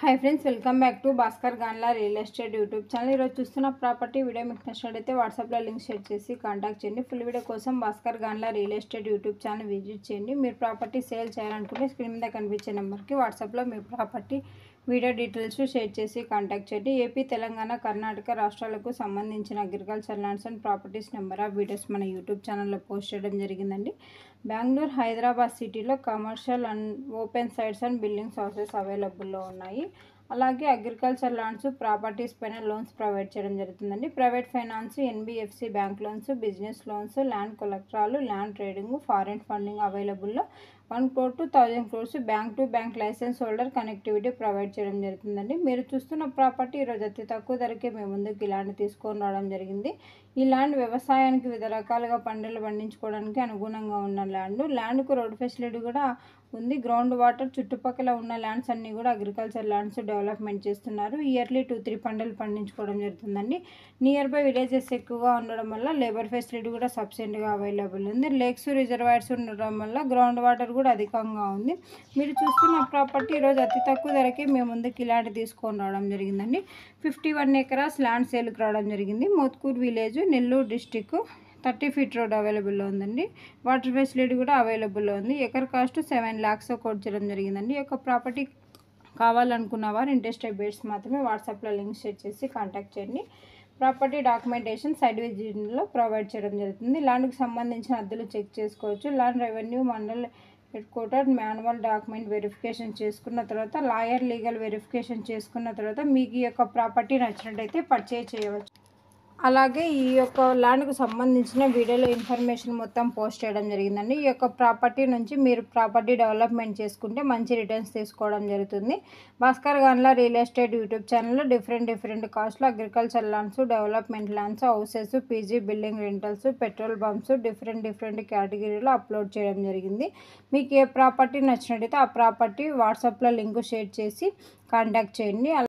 High friends welcome back to Bhaskar Ganla real estate YouTube channel चूస్తున్న property video మీకు నచ్చినట్లయితే WhatsApp లో లింక్ షేర్ చేసి కాంటాక్ట్ చేయండి। ఫుల్ వీడియో కోసం Bhaskar Ganla real estate YouTube channel visit చేయండి। మీరు ప్రాపర్టీ సేల్ చేయాలనుకుంటే స్క్రీన్ మీద కనిపించే నెంబర్ కి వాట్సాప్ లో మీ ప్రాపర్టీ వీడియో డీటెయిల్స్ షేర్ చేసి కాంటాక్ట్ చేయండి। ఏపీ తెలంగాణ కర్ణాటక రాష్ట్రాలకు సంబంధించిన agriculture lands and properties number of videos మన యూట్యూబ్ ఛానల్లో పోస్ట్ చేయడం జరిగిందండి। బెంగళూరు హైదరాబాద్ సిటీలో commercial and open sites and buildings houses అవైలబుల్లో ఉన్నాయి। అలాగే అగ్రికల్చర్ ల్యాండ్స్ ప్రాపర్టీస్ పైన లోన్స్ ప్రొవైడ్ చేయడం జరుగుతుందండి। Private finance, NBFC bank loans, business loans, land కొలెక్టరాలు, ల్యాండ్ ట్రేడింగ్, ఫారెన్ ఫండింగ్ అవైలబుల్లో 1 crore to 1000 crores bank to bank licence holder connectivity provide చేయడం జరుగుతుందండి। మీరు చూస్తున్న ప్రాపర్టీ ఈరోజు అతి తక్కువ ధరకే మేము ముందుకు ఈ ల్యాండ్ తీసుకొని రావడం జరిగింది। ఈ ల్యాండ్ వ్యవసాయానికి వివిధ రకాలుగా పంటలు పండించుకోవడానికి అనుగుణంగా ఉన్న ల్యాండ్కు రోడ్ ఫెసిలిటీ కూడా ఉంది। గ్రౌండ్ వాటర్ చుట్టుపక్కల ఉన్న ల్యాండ్స్ అన్నీ కూడా అగ్రికల్చర్ ల్యాండ్స్ డెవలప్మెంట్ చేస్తున్నారు। ఇయర్లీ 2-3 పంటలు పండించుకోవడం జరుగుతుందండి। నియర్ బై విలేజెస్ ఎక్కువగా ఉండడం వల్ల లేబర్ ఫెసిలిటీ కూడా సఫిషియెంట్గా అవైలబుల్ ఉంది। లేక్స్ రిజర్వాయర్స్ ఉండడం వల్ల గ్రౌండ్ వాటర్ కూడా అధికంగా ఉంది। మీరు చూస్తున్న ప్రాపర్టీ ఈరోజు అతి తక్కువ ధరకే మేము ముందుకు ఇలాంటి తీసుకొని రావడం జరిగిందండి। 51 acres ల్యాండ్ సేల్కి రావడం జరిగింది। Mothkur village, Nellore district, 30 feet road అవైలబుల్లో ఉందండి। వాటర్ ఫెసిలిటీ కూడా అవైలబుల్లో ఉంది। ఎకర్ కాస్ట్ 7 lakhs కోట్ చేయడం జరిగిందండి। ఈ యొక్క ప్రాపర్టీ కావాలనుకున్న వారు ఇంట్రెస్టెడ్ బేర్స్ మాత్రమే వాట్సాప్లో లింక్ షేర్ చేసి కాంటాక్ట్ చేయండి। ప్రాపర్టీ డాక్యుమెంటేషన్ సైడ్ విజిట్లో ప్రొవైడ్ చేయడం జరుగుతుంది। ల్యాండ్కి సంబంధించిన అద్దెలు చెక్ చేసుకోవచ్చు। Land revenue mandal head quarter manual document verification చేసుకున్న తర్వాత లాయర్ లీగల్ వెరిఫికేషన్ చేసుకున్న తర్వాత మీకు ఈ యొక్క ప్రాపర్టీ నచ్చినట్టయితే పర్చేజ్ చేయవచ్చు। అలాగే ఈ యొక్క ల్యాండ్కు సంబంధించిన వీడియోలో ఇన్ఫర్మేషన్ మొత్తం పోస్ట్ చేయడం జరిగిందండి। ఈ యొక్క ప్రాపర్టీ నుంచి మీరు ప్రాపర్టీ డెవలప్మెంట్ చేసుకుంటే మంచి రిటర్న్స్ తీసుకోవడం జరుగుతుంది। Bhaskar Ganla real estate YouTube ఛానల్లో డిఫరెంట్ కాస్ట్లో agriculture lands, development lands, houses, PG building rentals, petrol pumps different కేటగిరీలో అప్లోడ్ చేయడం జరిగింది। మీకు ఏ ప్రాపర్టీ నచ్చినట్టయితే ఆ ప్రాపర్టీ వాట్సాప్లో లింక్ షేర్ చేసి కాంటాక్ట్ చేయండి।